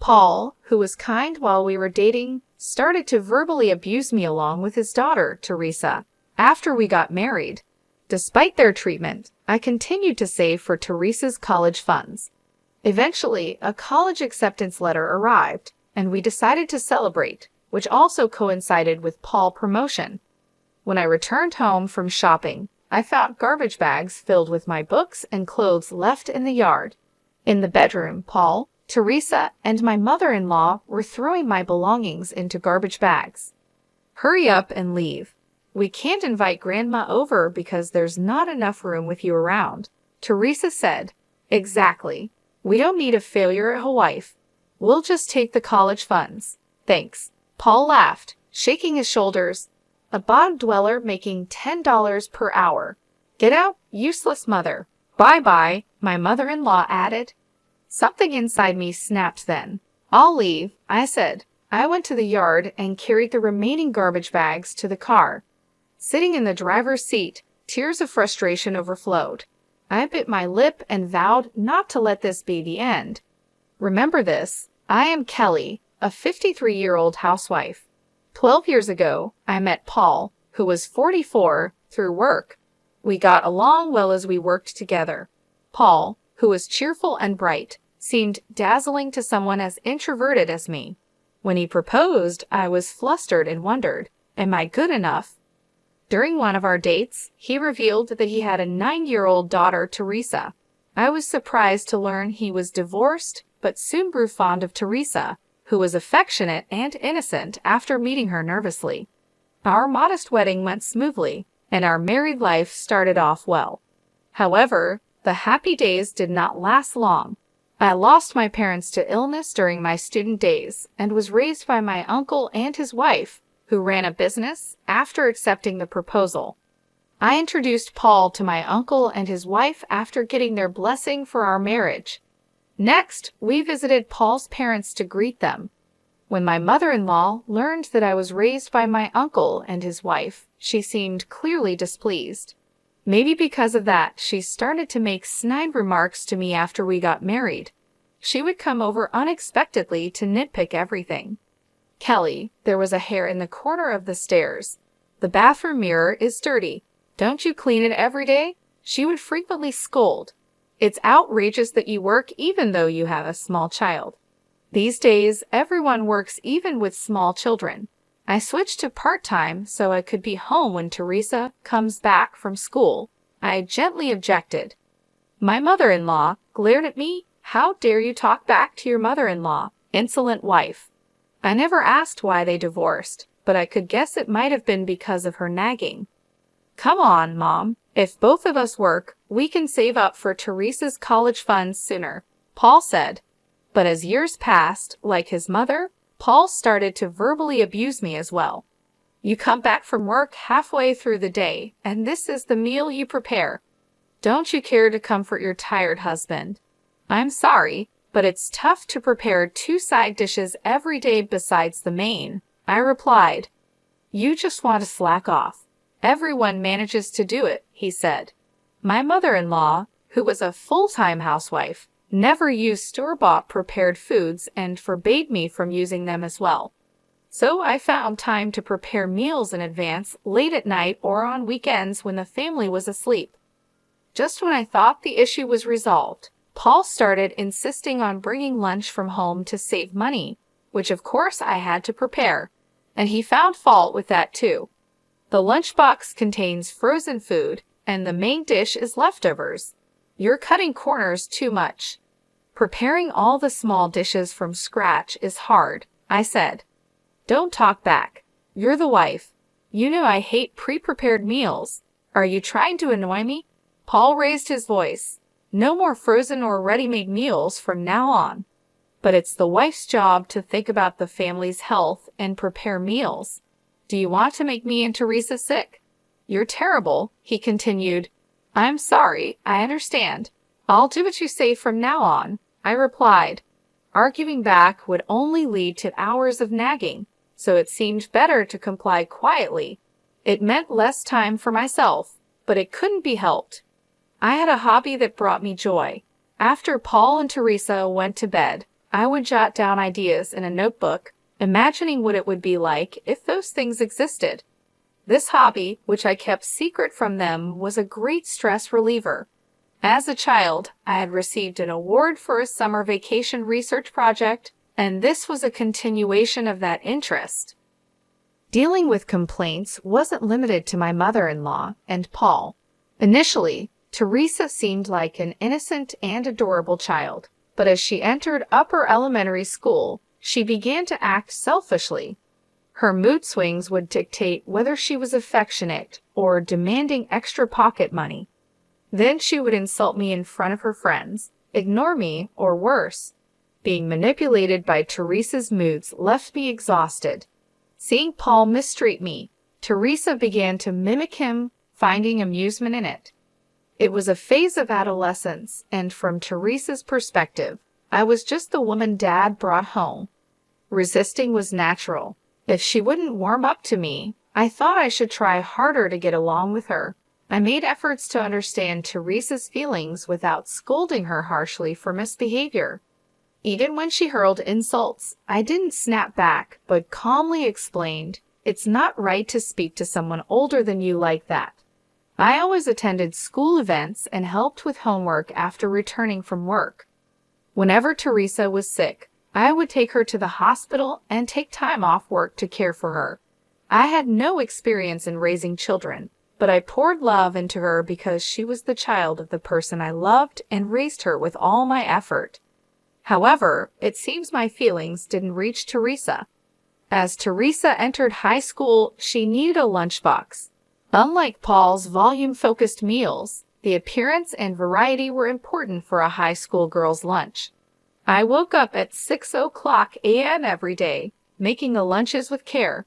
Paul, who was kind while we were dating, started to verbally abuse me along with his daughter, Teresa, after we got married. Despite their treatment, I continued to save for Teresa's college funds. Eventually, a college acceptance letter arrived, and we decided to celebrate, which also coincided with Paul's promotion. When I returned home from shopping, I found garbage bags filled with my books and clothes left in the yard. In the bedroom, Paul, Teresa, and my mother-in-law were throwing my belongings into garbage bags. "Hurry up and leave. We can't invite Grandma over because there's not enough room with you around," Teresa said. "Exactly. We don't need a failure at Hawaii. We'll just take the college funds. Thanks." Paul laughed, shaking his shoulders. "A bottom dweller making $10 per hour. Get out, useless mother." "Bye-bye," my mother-in-law added. Something inside me snapped then. "I'll leave," I said. I went to the yard and carried the remaining garbage bags to the car. Sitting in the driver's seat, tears of frustration overflowed. I bit my lip and vowed not to let this be the end. Remember this, I am Kelly, a 53-year-old housewife. 12 years ago, I met Paul, who was 44, through work. We got along well as we worked together. Paul, who was cheerful and bright, seemed dazzling to someone as introverted as me. When he proposed, I was flustered and wondered, am I good enough? During one of our dates, he revealed that he had a 9-year-old daughter, Teresa. I was surprised to learn he was divorced, but soon grew fond of Teresa, who was affectionate and innocent after meeting her nervously. Our modest wedding went smoothly, and our married life started off well. However, the happy days did not last long. I lost my parents to illness during my student days and was raised by my uncle and his wife, who ran a business, after accepting the proposal. I introduced Paul to my uncle and his wife after getting their blessing for our marriage. Next, we visited Paul's parents to greet them. When my mother-in-law learned that I was raised by my uncle and his wife, she seemed clearly displeased. Maybe because of that, she started to make snide remarks to me after we got married. She would come over unexpectedly to nitpick everything. "Kelly, there was a hair in the corner of the stairs. The bathroom mirror is dirty. Don't you clean it every day?" She would frequently scold. "It's outrageous that you work even though you have a small child." These days, everyone works even with small children. I switched to part-time so I could be home when Teresa comes back from school. I gently objected. My mother-in-law glared at me. "How dare you talk back to your mother-in-law, insolent wife?" I never asked why they divorced, but I could guess it might have been because of her nagging. "Come on, Mom. If both of us work, we can save up for Teresa's college funds sooner," Paul said. But as years passed, like his mother, Paul started to verbally abuse me as well. "You come back from work halfway through the day, and this is the meal you prepare. Don't you care to comfort your tired husband?" "I'm sorry, but it's tough to prepare 2 side dishes every day besides the main," I replied. "You just want to slack off. Everyone manages to do it," he said. My mother-in-law, who was a full-time housewife, never used store-bought prepared foods and forbade me from using them as well. So I found time to prepare meals in advance late at night or on weekends when the family was asleep. Just when I thought the issue was resolved, Paul started insisting on bringing lunch from home to save money, which of course I had to prepare, and he found fault with that too. The lunchbox contains frozen food, and the main dish is leftovers. You're cutting corners too much. Preparing all the small dishes from scratch is hard, I said. Don't talk back. You're the wife. You know I hate pre-prepared meals. Are you trying to annoy me? Paul raised his voice. No more frozen or ready-made meals from now on. But it's the wife's job to think about the family's health and prepare meals. Do you want to make me and Teresa sick? You're terrible, he continued. I'm sorry, I understand. I'll do what you say from now on, I replied. Arguing back would only lead to hours of nagging, so it seemed better to comply quietly. It meant less time for myself, but it couldn't be helped. I had a hobby that brought me joy. After Paul and Teresa went to bed, I would jot down ideas in a notebook, imagining what it would be like if those things existed. This hobby, which I kept secret from them, was a great stress reliever. As a child, I had received an award for a summer vacation research project, and this was a continuation of that interest. Dealing with complaints wasn't limited to my mother-in-law and Paul. Initially, Teresa seemed like an innocent and adorable child, but as she entered upper elementary school, she began to act selfishly. Her mood swings would dictate whether she was affectionate or demanding extra pocket money. Then she would insult me in front of her friends, ignore me, or worse. Being manipulated by Teresa's moods left me exhausted. Seeing Paul mistreat me, Teresa began to mimic him, finding amusement in it. It was a phase of adolescence, and from Teresa's perspective, I was just the woman Dad brought home. Resisting was natural. If she wouldn't warm up to me, I thought I should try harder to get along with her. I made efforts to understand Teresa's feelings without scolding her harshly for misbehavior. Even when she hurled insults, I didn't snap back, but calmly explained, "It's not right to speak to someone older than you like that." I always attended school events and helped with homework after returning from work. Whenever Teresa was sick, I would take her to the hospital and take time off work to care for her. I had no experience in raising children, but I poured love into her because she was the child of the person I loved and raised her with all my effort. However, it seems my feelings didn't reach Teresa. As Teresa entered high school, she needed a lunchbox. Unlike Paul's volume-focused meals, the appearance and variety were important for a high school girl's lunch. I woke up at 6:00 a.m. every day, making the lunches with care.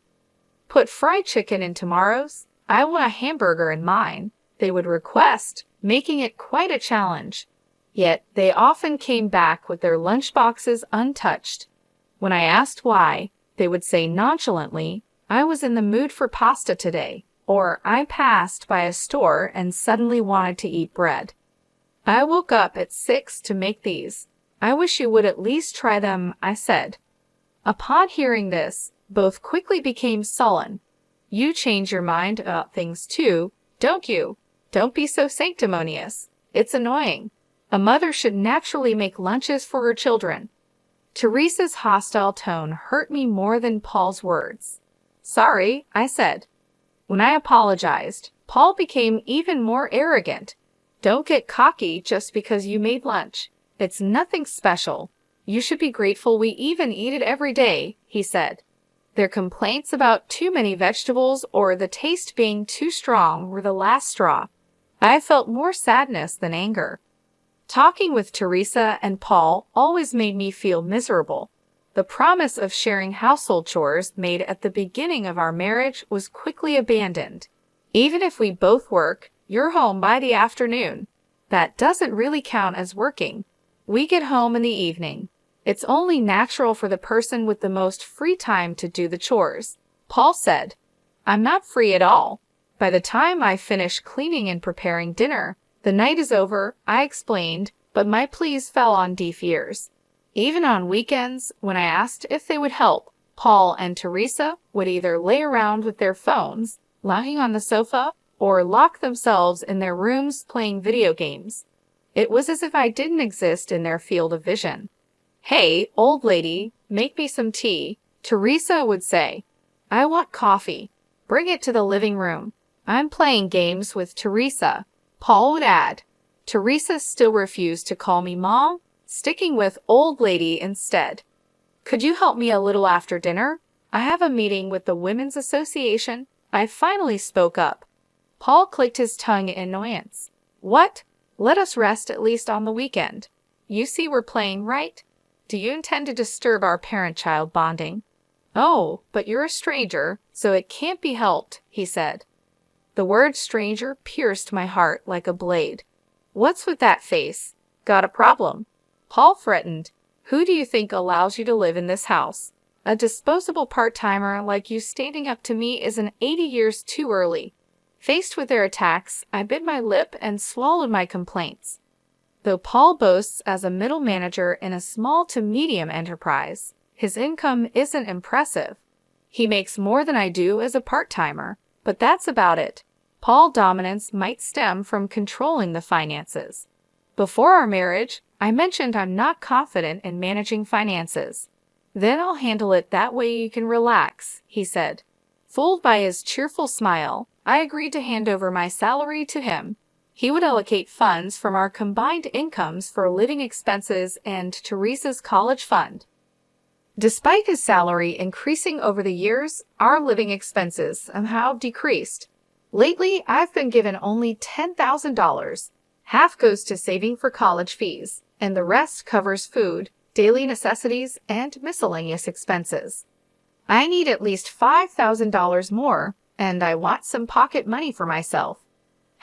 "Put fried chicken in tomorrow's. I want a hamburger in mine," they would request, making it quite a challenge. Yet they often came back with their lunchboxes untouched. When I asked why, they would say nonchalantly, "I was in the mood for pasta today," or "I passed by a store and suddenly wanted to eat bread." "I woke up at 6 to make these. I wish you would at least try them," I said. Upon hearing this, both quickly became sullen. "You change your mind about things too, don't you? Don't be so sanctimonious. It's annoying. A mother should naturally make lunches for her children." Teresa's hostile tone hurt me more than Paul's words. "Sorry," I said. When I apologized, Paul became even more arrogant. "Don't get cocky just because you made lunch. It's nothing special. You should be grateful we even eat it every day," he said. Their complaints about too many vegetables or the taste being too strong were the last straw. I felt more sadness than anger. Talking with Teresa and Paul always made me feel miserable. The promise of sharing household chores made at the beginning of our marriage was quickly abandoned. Even if we both work, you're home by the afternoon. That doesn't really count as working. We get home in the evening. It's only natural for the person with the most free time to do the chores. Paul said, "I'm not free at all. By the time I finish cleaning and preparing dinner, the night is over," I explained, but my pleas fell on deaf ears. Even on weekends, when I asked if they would help, Paul and Teresa would either lay around with their phones, lying on the sofa, or lock themselves in their rooms playing video games. It was as if I didn't exist in their field of vision. "Hey, old lady, make me some tea," Teresa would say. "I want coffee. Bring it to the living room." "I'm playing games with Teresa," Paul would add. Teresa still refused to call me Mom, sticking with old lady instead. "Could you help me a little after dinner? I have a meeting with the Women's Association." I finally spoke up. Paul clicked his tongue in annoyance. "What? Let us rest at least on the weekend. You see we're playing, right? Do you intend to disturb our parent-child bonding?" "Oh, but you're a stranger, so it can't be helped," he said. The word stranger pierced my heart like a blade. "What's with that face? Got a problem?" Paul threatened. "Who do you think allows you to live in this house? A disposable part-timer like you standing up to me isn't 80 years too early." Faced with their attacks, I bit my lip and swallowed my complaints. Though Paul boasts as a middle manager in a small to medium enterprise, his income isn't impressive. He makes more than I do as a part-timer, but that's about it. Paul's dominance might stem from controlling the finances. Before our marriage, I mentioned I'm not confident in managing finances. Then I'll handle it that way you can relax, he said. Fooled by his cheerful smile, I agreed to hand over my salary to him. He would allocate funds from our combined incomes for living expenses and Teresa's college fund. Despite his salary increasing over the years, our living expenses somehow decreased. Lately, I've been given only $10,000. Half goes to saving for college fees, and the rest covers food, daily necessities, and miscellaneous expenses. I need at least $5,000 more, and I want some pocket money for myself.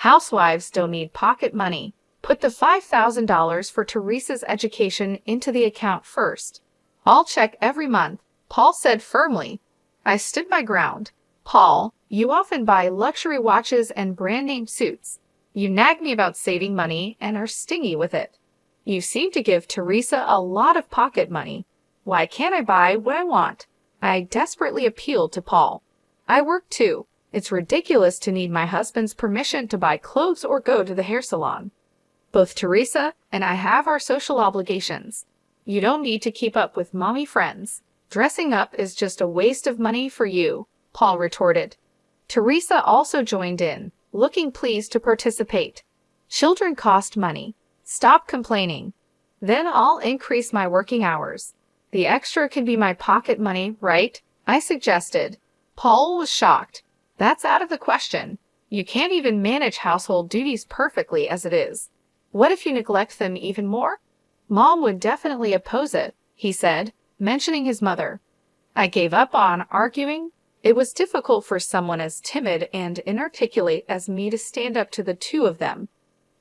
Housewives don't need pocket money. Put the $5,000 for Teresa's education into the account first. I'll check every month, Paul said firmly. I stood my ground. Paul, you often buy luxury watches and brand-name suits. You nag me about saving money and are stingy with it. You seem to give Teresa a lot of pocket money. Why can't I buy what I want? I desperately appealed to Paul. I work too. It's ridiculous to need my husband's permission to buy clothes or go to the hair salon. Both Teresa and I have our social obligations. You don't need to keep up with mommy friends. Dressing up is just a waste of money for you, Paul retorted. Teresa also joined in, looking pleased to participate. Children cost money. Stop complaining. Then I'll increase my working hours. The extra can be my pocket money, right? I suggested. Paul was shocked. That's out of the question. You can't even manage household duties perfectly as it is. What if you neglect them even more? Mom would definitely oppose it, he said, mentioning his mother. I gave up on arguing. It was difficult for someone as timid and inarticulate as me to stand up to the two of them.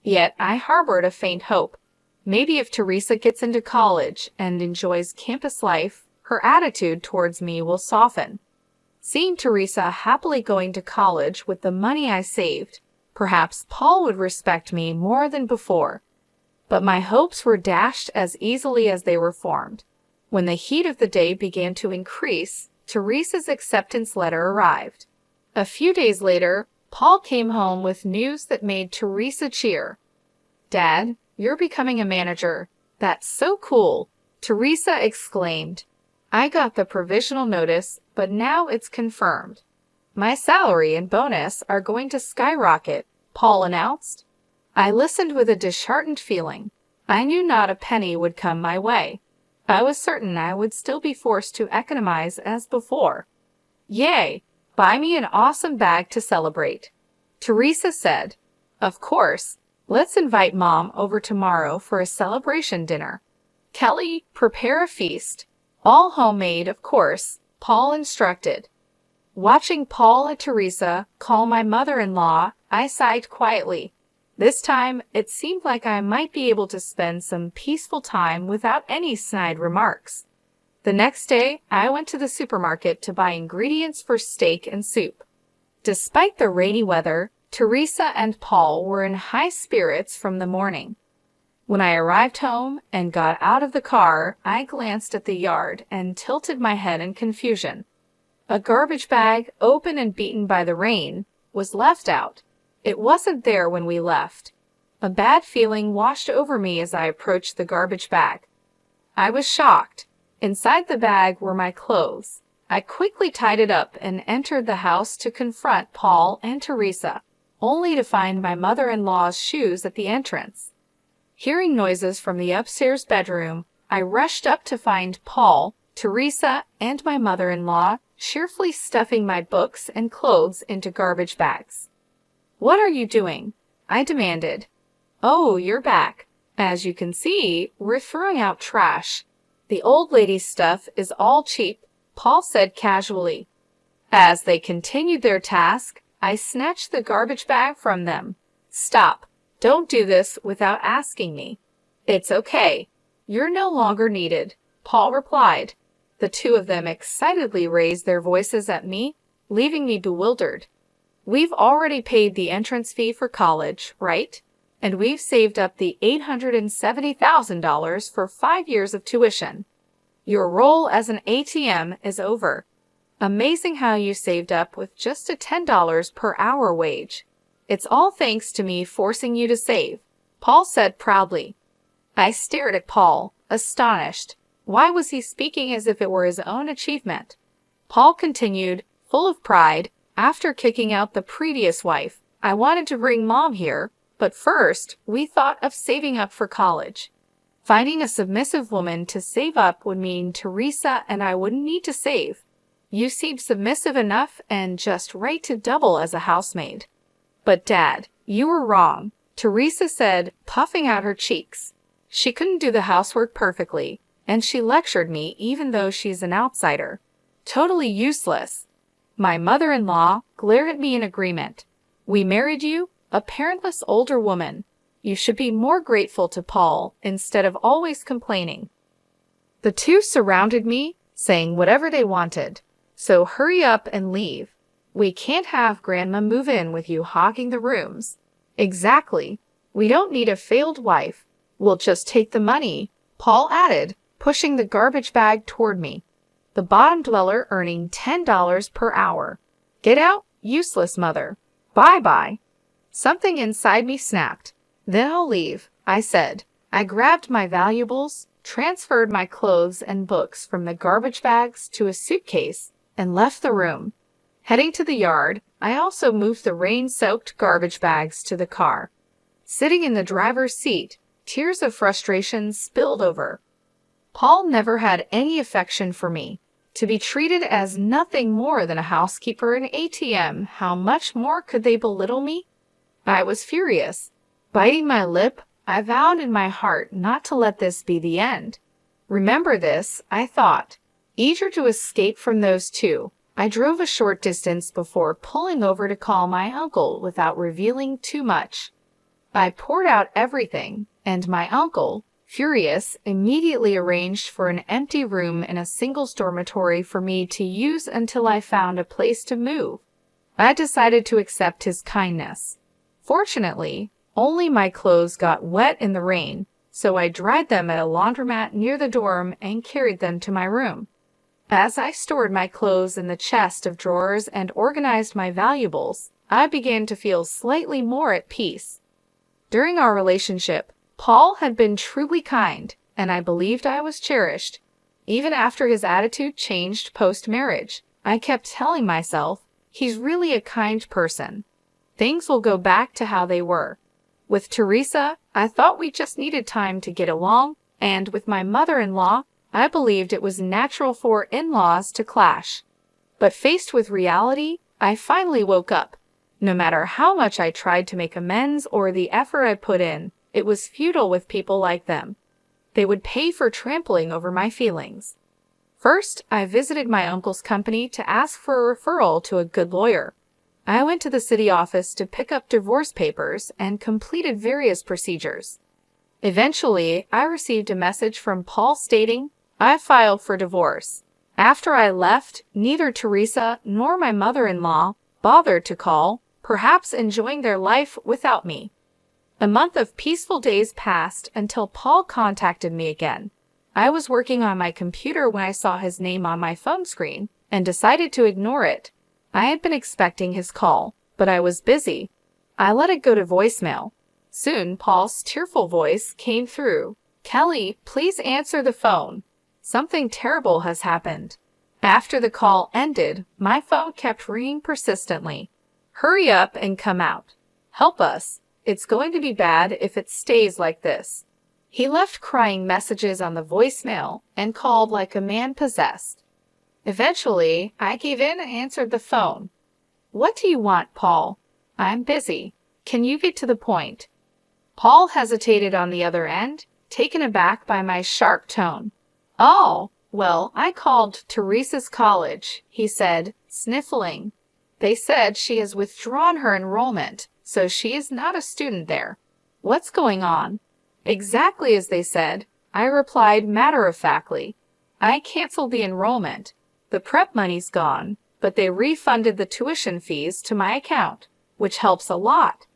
Yet I harbored a faint hope. Maybe if Teresa gets into college and enjoys campus life, her attitude towards me will soften. Seeing Teresa happily going to college with the money I saved, perhaps Paul would respect me more than before. But my hopes were dashed as easily as they were formed. When the heat of the day began to increase, Teresa's acceptance letter arrived. A few days later, Paul came home with news that made Teresa cheer. Dad, you're becoming a manager. That's so cool, Teresa exclaimed. I got the provisional notice, but now it's confirmed. My salary and bonus are going to skyrocket, Paul announced. I listened with a disheartened feeling. I knew not a penny would come my way. I was certain I would still be forced to economize as before. Yay! Buy me an awesome bag to celebrate. Teresa said, Of course. Let's invite Mom over tomorrow for a celebration dinner. Kelly, prepare a feast. All homemade, of course, Paul instructed. Watching Paul and Teresa call my mother-in-law, I sighed quietly. This time, it seemed like I might be able to spend some peaceful time without any snide remarks. The next day, I went to the supermarket to buy ingredients for steak and soup. Despite the rainy weather, Teresa and Paul were in high spirits from the morning. When I arrived home and got out of the car, I glanced at the yard and tilted my head in confusion. A garbage bag, open and beaten by the rain, was left out. It wasn't there when we left. A bad feeling washed over me as I approached the garbage bag. I was shocked. Inside the bag were my clothes. I quickly tied it up and entered the house to confront Paul and Teresa, only to find my mother-in-law's shoes at the entrance. Hearing noises from the upstairs bedroom, I rushed up to find Paul, Teresa, and my mother-in-law cheerfully stuffing my books and clothes into garbage bags. What are you doing? I demanded. Oh, you're back. As you can see, we're throwing out trash. The old lady's stuff is all cheap, Paul said casually. As they continued their task, I snatched the garbage bag from them. Stop. Don't do this without asking me. It's okay. You're no longer needed, Paul replied. The two of them excitedly raised their voices at me, leaving me bewildered. We've already paid the entrance fee for college, right? and we've saved up the $870,000 for 5 years of tuition. Your role as an ATM is over. Amazing how you saved up with just a $10 per hour wage. It's all thanks to me forcing you to save, Paul said proudly. I stared at Paul, astonished. Why was he speaking as if it were his own achievement? Paul continued, full of pride, after kicking out the previous wife, I wanted to bring Mom here, but first, we thought of saving up for college. Finding a submissive woman to save up would mean Teresa and I wouldn't need to save. You seemed submissive enough and just right to double as a housemaid. But Dad, you were wrong, Teresa said, puffing out her cheeks. She couldn't do the housework perfectly, and she lectured me even though she's an outsider. Totally useless. My mother-in-law glared at me in agreement. We married you, a parentless older woman. You should be more grateful to Paul instead of always complaining. The two surrounded me, saying whatever they wanted. So hurry up and leave. We can't have Grandma move in with you hogging the rooms. Exactly. We don't need a failed wife. We'll just take the money, Paul added, pushing the garbage bag toward me. The bottom dweller earning $10 per hour. Get out, useless mother. Bye-bye. Something inside me snapped. Then I'll leave, I said. I grabbed my valuables, transferred my clothes and books from the garbage bags to a suitcase, and left the room. Heading to the yard, I also moved the rain-soaked garbage bags to the car. Sitting in the driver's seat, tears of frustration spilled over. Paul never had any affection for me. To be treated as nothing more than a housekeeper and ATM, how much more could they belittle me? I was furious. Biting my lip, I vowed in my heart not to let this be the end. Remember this, I thought. Eager to escape from those two, I drove a short distance before pulling over to call my uncle without revealing too much. I poured out everything, and my uncle, furious, immediately arranged for an empty room in a singles dormitory for me to use until I found a place to move. I decided to accept his kindness. Fortunately, only my clothes got wet in the rain, so I dried them at a laundromat near the dorm and carried them to my room. As I stored my clothes in the chest of drawers and organized my valuables, I began to feel slightly more at peace. During our relationship, Paul had been truly kind, and I believed I was cherished. Even after his attitude changed post-marriage, I kept telling myself, he's really a kind person. Things will go back to how they were. With Teresa, I thought we just needed time to get along, and with my mother-in-law, I believed it was natural for in-laws to clash. But faced with reality, I finally woke up. No matter how much I tried to make amends or the effort I put in, it was futile with people like them. They would pay for trampling over my feelings. First, I visited my uncle's company to ask for a referral to a good lawyer. I went to the city office to pick up divorce papers and completed various procedures. Eventually, I received a message from Paul stating, I filed for divorce. After I left, neither Teresa nor my mother-in-law bothered to call, perhaps enjoying their life without me. A month of peaceful days passed until Paul contacted me again. I was working on my computer when I saw his name on my phone screen and decided to ignore it. I had been expecting his call, but I was busy. I let it go to voicemail. Soon, Paul's tearful voice came through. Kelly, please answer the phone. Something terrible has happened. After the call ended, my phone kept ringing persistently. Hurry up and come out. Help us. It's going to be bad if it stays like this. He left crying messages on the voicemail and called like a man possessed. Eventually, I gave in and answered the phone. What do you want, Paul? I'm busy. Can you get to the point? Paul hesitated on the other end, taken aback by my sharp tone. Oh, well, I called Teresa's college, he said, sniffling. They said she has withdrawn her enrollment, so she is not a student there. What's going on? Exactly as they said, I replied matter-of-factly. I canceled the enrollment. The prep money's gone, but they refunded the tuition fees to my account, which helps a lot.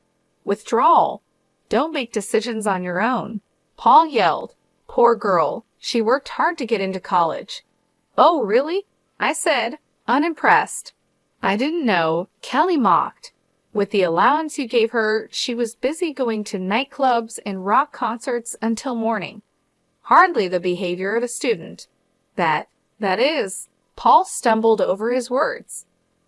Withdrawal. Don't make decisions on your own. Paul yelled. Poor girl. She worked hard to get into college. Oh, really? I said, unimpressed. I didn't know, Kelly mocked. With the allowance you gave her, she was busy going to nightclubs and rock concerts until morning. Hardly the behavior of a student. That is, Paul stumbled over his words.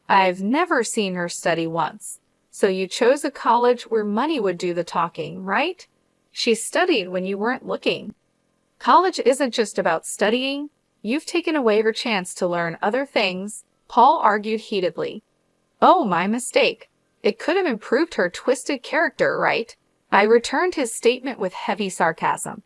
I've never seen her study once. So you chose a college where money would do the talking, right? She studied when you weren't looking. College isn't just about studying. You've taken away her chance to learn other things, Paul argued heatedly. Oh, my mistake. It could have improved her twisted character, right? I returned his statement with heavy sarcasm.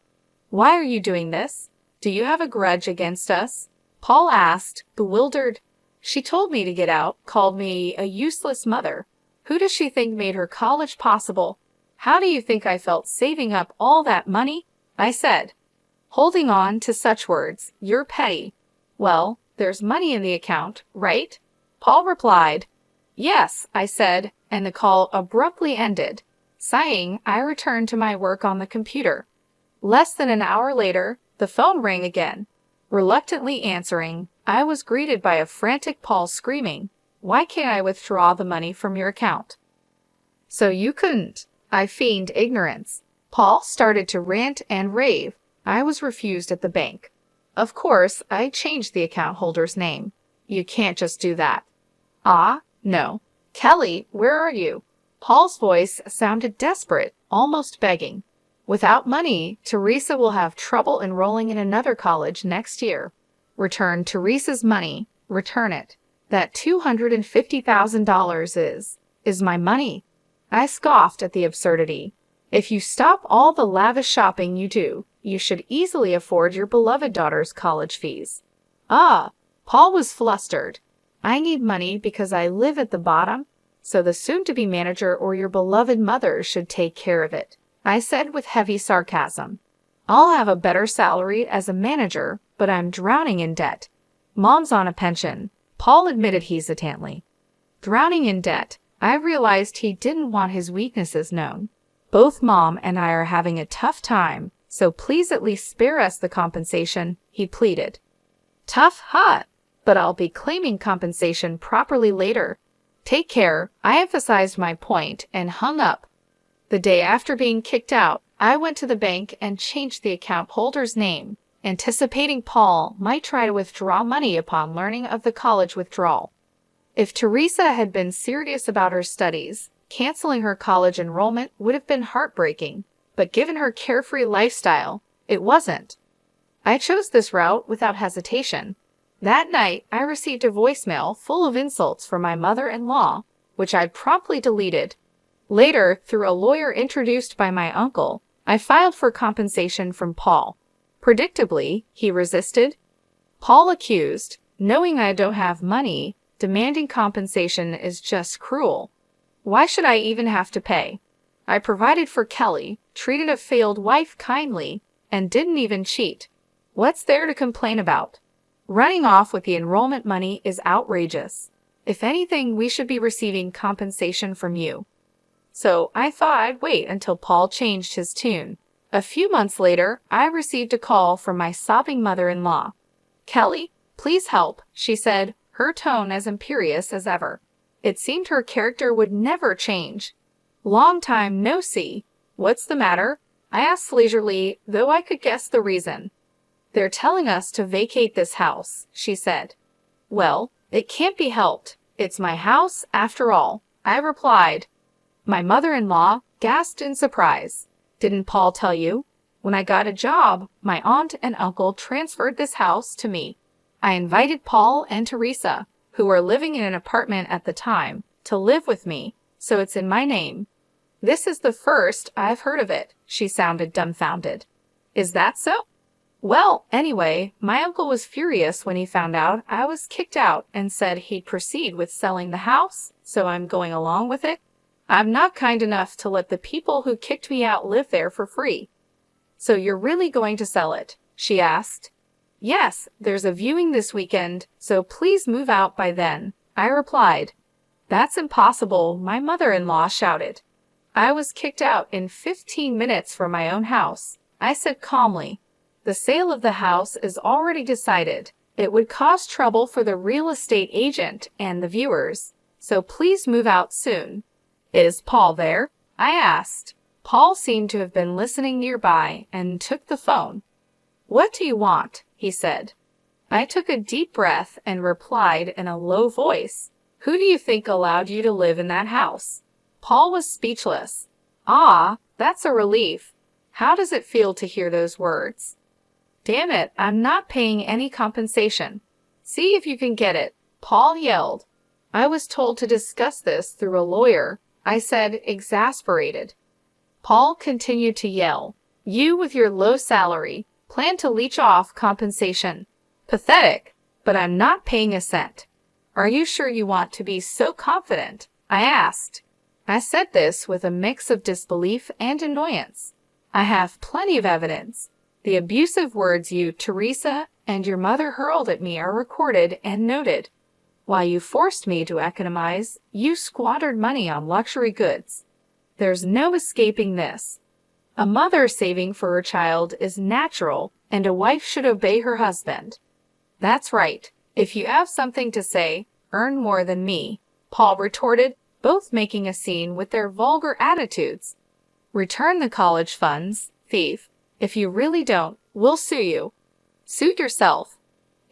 Why are you doing this? Do you have a grudge against us? Paul asked, bewildered. She told me to get out, called me a useless mother. Who does she think made her college possible? How do you think I felt saving up all that money? I said. Holding on to such words, you're petty. Well, there's money in the account, right? Paul replied. Yes, I said, and the call abruptly ended. Sighing, I returned to my work on the computer. Less than an hour later, the phone rang again. Reluctantly answering, I was greeted by a frantic Paul screaming, Why can't I withdraw the money from your account? So you couldn't. I feigned ignorance. Paul started to rant and rave. I was refused at the bank. Of course, I changed the account holder's name. You can't just do that. Ah, no. Kelly, where are you? Paul's voice sounded desperate, almost begging. Without money, Teresa will have trouble enrolling in another college next year. Return Teresa's money. Return it. That $250,000 is my money. I scoffed at the absurdity. If you stop all the lavish shopping you do, you should easily afford your beloved daughter's college fees. Ah, Paul was flustered. I need money because I live at the bottom, so the soon-to-be manager or your beloved mother should take care of it, I said with heavy sarcasm. I'll have a better salary as a manager, but I'm drowning in debt. Mom's on a pension, Paul admitted hesitantly. Drowning in debt, I realized he didn't want his weaknesses known. Both Mom and I are having a tough time, so please at least spare us the compensation, he pleaded. Tough, huh? But I'll be claiming compensation properly later. Take care, I emphasized my point and hung up. The day after being kicked out, I went to the bank and changed the account holder's name, anticipating Paul might try to withdraw money upon learning of the college withdrawal. If Teresa had been serious about her studies, canceling her college enrollment would have been heartbreaking, but given her carefree lifestyle, it wasn't. I chose this route without hesitation. That night, I received a voicemail full of insults from my mother-in-law, which I promptly deleted. Later, through a lawyer introduced by my uncle, I filed for compensation from Paul. Predictably, he resisted. Paul accused, knowing I don't have money, demanding compensation is just cruel. Why should I even have to pay? I provided for Kelly, treated a failed wife kindly, and didn't even cheat. What's there to complain about? Running off with the enrollment money is outrageous. If anything, we should be receiving compensation from you. So I thought I'd wait until Paul changed his tune. A few months later, I received a call from my sobbing mother-in-law. Kelly, please help, she said, her tone as imperious as ever. It seemed her character would never change. Long time no see. What's the matter? I asked leisurely, though I could guess the reason. They're telling us to vacate this house, she said. Well, it can't be helped. It's my house, after all, I replied. My mother-in-law gasped in surprise. Didn't Paul tell you? When I got a job, my aunt and uncle transferred this house to me. I invited Paul and Teresa, who were living in an apartment at the time, to live with me, so it's in my name. This is the first I've heard of it, she sounded dumbfounded. Is that so? Well, anyway, my uncle was furious when he found out I was kicked out and said he'd proceed with selling the house, so I'm going along with it. I'm not kind enough to let the people who kicked me out live there for free. So you're really going to sell it? She asked. Yes, there's a viewing this weekend, so please move out by then, I replied. That's impossible, my mother-in-law shouted. I was kicked out in 15 minutes from my own house. I said calmly, "The sale of the house is already decided. It would cause trouble for the real estate agent and the viewers, so please move out soon." "Is Paul there?" I asked. Paul seemed to have been listening nearby and took the phone. "What do you want?" he said. I took a deep breath and replied in a low voice, "Who do you think allowed you to live in that house?" Paul was speechless. "Ah, that's a relief. How does it feel to hear those words?" "Damn it, I'm not paying any compensation. See if you can get it," Paul yelled. "I was told to discuss this through a lawyer," I said, exasperated. Paul continued to yell, "You with your low salary plan to leech off compensation. Pathetic, but I'm not paying a cent." "Are you sure you want to be so confident?" I asked. I said this with a mix of disbelief and annoyance. "I have plenty of evidence. The abusive words you, Teresa, and your mother hurled at me are recorded and noted. While you forced me to economize, you squandered money on luxury goods. There's no escaping this. A mother saving for her child is natural, and a wife should obey her husband." "That's right. If you have something to say, earn more than me," Paul retorted, both making a scene with their vulgar attitudes. "Return the college funds, thief. If you really don't, we'll sue you." "Suit yourself."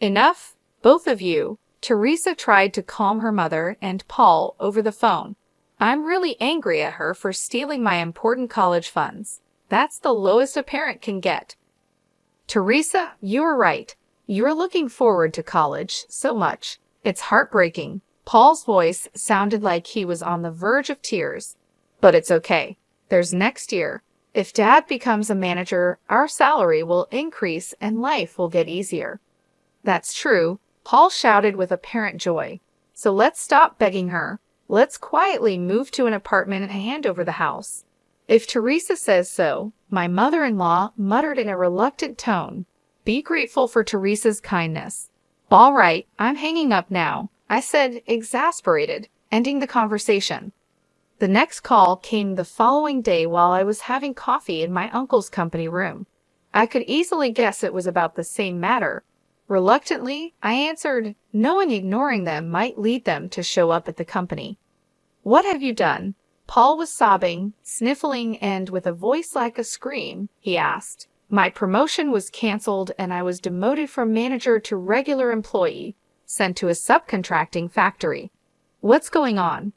"Enough, both of you." Teresa tried to calm her mother and Paul over the phone. "I'm really angry at her for stealing my important college funds. That's the lowest a parent can get." "Teresa, you're right. You're looking forward to college so much. It's heartbreaking." Paul's voice sounded like he was on the verge of tears. "But it's okay. There's next year. If Dad becomes a manager, our salary will increase and life will get easier." "That's true," Paul shouted with apparent joy. "So let's stop begging her. Let's quietly move to an apartment and hand over the house." "If Teresa says so," my mother-in-law muttered in a reluctant tone. "Be grateful for Teresa's kindness." "All right, I'm hanging up now," I said, exasperated, ending the conversation. The next call came the following day while I was having coffee in my uncle's company room. I could easily guess it was about the same matter. Reluctantly, I answered, knowing ignoring them might lead them to show up at the company. "What have you done?" Paul was sobbing, sniffling, and with a voice like a scream, he asked. "My promotion was canceled and I was demoted from manager to regular employee, sent to a subcontracting factory." "What's going on?"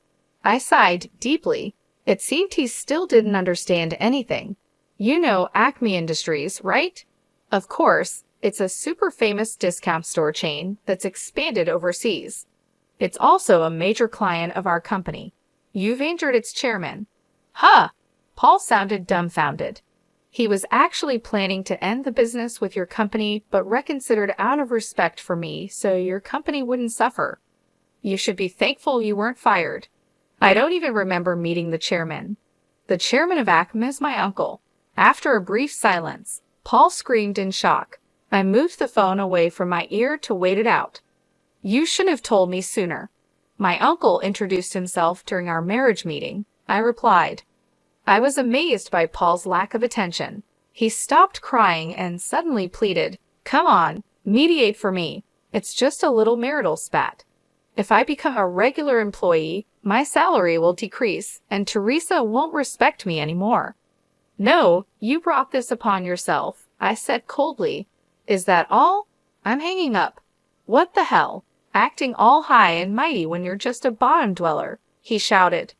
I sighed deeply. It seemed he still didn't understand anything. "You know Acme Industries, right?" "Of course. It's a super famous discount store chain that's expanded overseas. It's also a major client of our company. You've injured its chairman." "Huh!" Paul sounded dumbfounded. "He was actually planning to end the business with your company, but reconsidered out of respect for me so your company wouldn't suffer. You should be thankful you weren't fired." "I don't even remember meeting the chairman." "The chairman of Acme is my uncle." After a brief silence, Paul screamed in shock. I moved the phone away from my ear to wait it out. "You should have told me sooner." "My uncle introduced himself during our marriage meeting," I replied. I was amazed by Paul's lack of attention. He stopped crying and suddenly pleaded, "Come on, mediate for me. It's just a little marital spat. If I become a regular employee, my salary will decrease and Teresa won't respect me anymore." "No, you brought this upon yourself," I said coldly. "Is that all? I'm hanging up." "What the hell? Acting all high and mighty when you're just a bottom dweller," he shouted.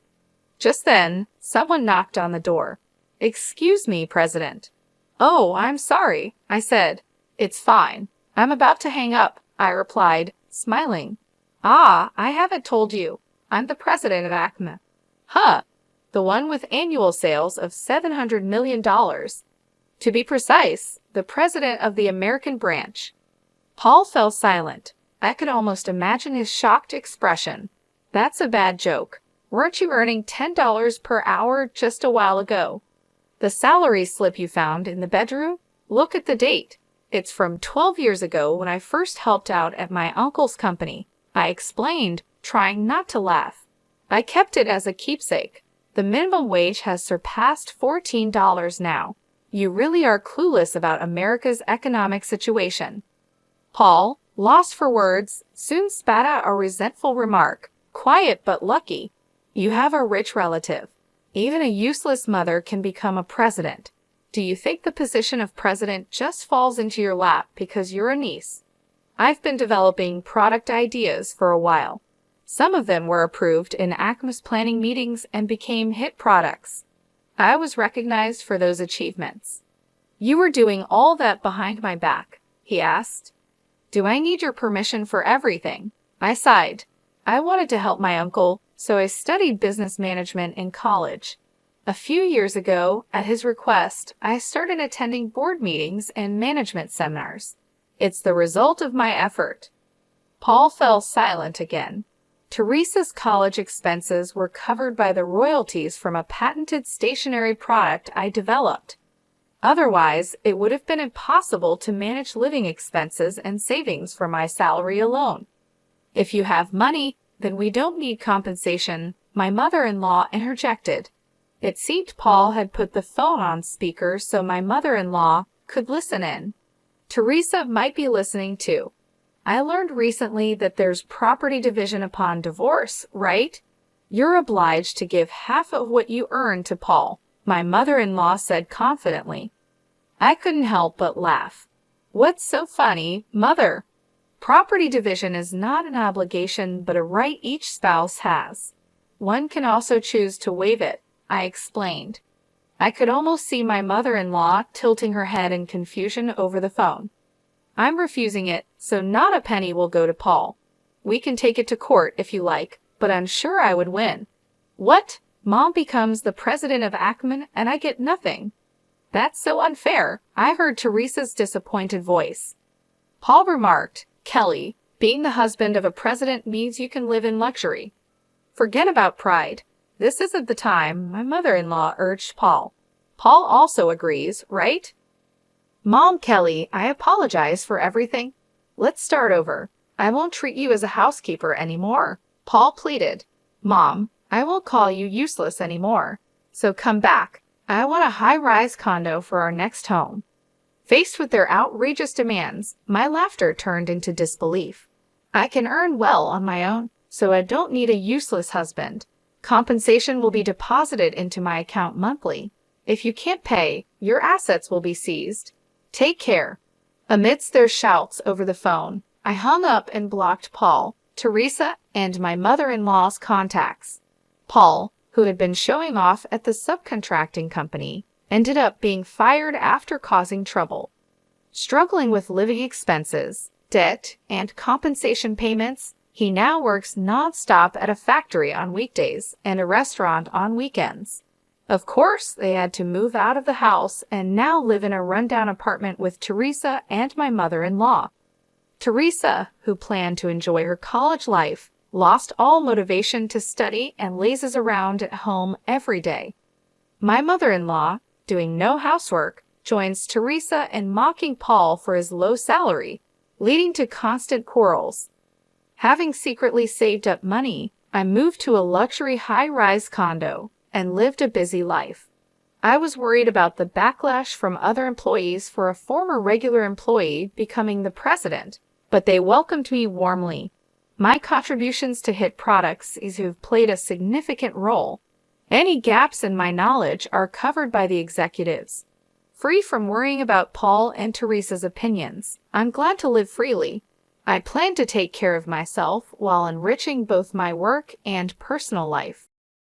Just then, someone knocked on the door. "Excuse me, President." "Oh, I'm sorry," I said. "It's fine. I'm about to hang up," I replied, smiling. "Ah, I haven't told you. I'm the president of Acme." "Huh, the one with annual sales of $700 million. To be precise, the president of the American branch." Paul fell silent. I could almost imagine his shocked expression. "That's a bad joke. Weren't you earning $10 per hour just a while ago?" "The salary slip you found in the bedroom? Look at the date. It's from 12 years ago when I first helped out at my uncle's company," I explained, trying not to laugh. "I kept it as a keepsake. The minimum wage has surpassed $14 now. You really are clueless about America's economic situation. Paul, lost for words, soon spat out a resentful remark. Quiet but lucky. You have a rich relative. Even a useless mother can become a president. Do you think the position of president just falls into your lap because you're a niece? I've been developing product ideas for a while. Some of them were approved in Acme's planning meetings and became hit products. I was recognized for those achievements. You were doing all that behind my back, he asked. Do I need your permission for everything? I sighed. I wanted to help my uncle, so I studied business management in college. A few years ago, at his request, I started attending board meetings and management seminars. It's the result of my effort. Paul fell silent again. Teresa's college expenses were covered by the royalties from a patented stationery product I developed. Otherwise, it would have been impossible to manage living expenses and savings for my salary alone. If you have money, then we don't need compensation, my mother-in-law interjected. It seemed Paul had put the phone on speaker so my mother-in-law could listen in. Teresa might be listening too. I learned recently that there's property division upon divorce, right? You're obliged to give half of what you earn to Paul, my mother-in-law said confidently. I couldn't help but laugh. What's so funny, mother? Property division is not an obligation but a right each spouse has. One can also choose to waive it, I explained. I could almost see my mother-in-law tilting her head in confusion over the phone. I'm refusing it, so not a penny will go to Paul. We can take it to court if you like, but I'm sure I would win. What? Mom becomes the president of Acme and I get nothing. That's so unfair, I heard Teresa's disappointed voice. Paul remarked, Kelly, being the husband of a president means you can live in luxury. Forget about pride. This isn't the time, my mother-in-law urged Paul. Paul also agrees, right? Mom, Kelly, I apologize for everything. Let's start over. I won't treat you as a housekeeper anymore, Paul pleaded. Mom, I won't call you useless anymore. So come back. I want a high-rise condo for our next home. Faced with their outrageous demands, my laughter turned into disbelief. I can earn well on my own, so I don't need a useless husband. Compensation will be deposited into my account monthly. If you can't pay, your assets will be seized. Take care. Amidst their shouts over the phone, I hung up and blocked Paul, Teresa, and my mother-in-law's contacts. Paul, who had been showing off at the subcontracting company, ended up being fired after causing trouble. Struggling with living expenses, debt, and compensation payments, he now works non-stop at a factory on weekdays and a restaurant on weekends. Of course, they had to move out of the house and now live in a rundown apartment with Teresa and my mother-in-law. Teresa, who planned to enjoy her college life, lost all motivation to study and lazes around at home every day. My mother-in-law, doing no housework, joins Teresa in mocking Paul for his low salary, leading to constant quarrels. Having secretly saved up money, I moved to a luxury high-rise condo and lived a busy life. I was worried about the backlash from other employees for a former regular employee becoming the president, but they welcomed me warmly. My contributions to hit products have played a significant role. Any gaps in my knowledge are covered by the executives. Free from worrying about Paul and Teresa's opinions, I'm glad to live freely. I plan to take care of myself while enriching both my work and personal life.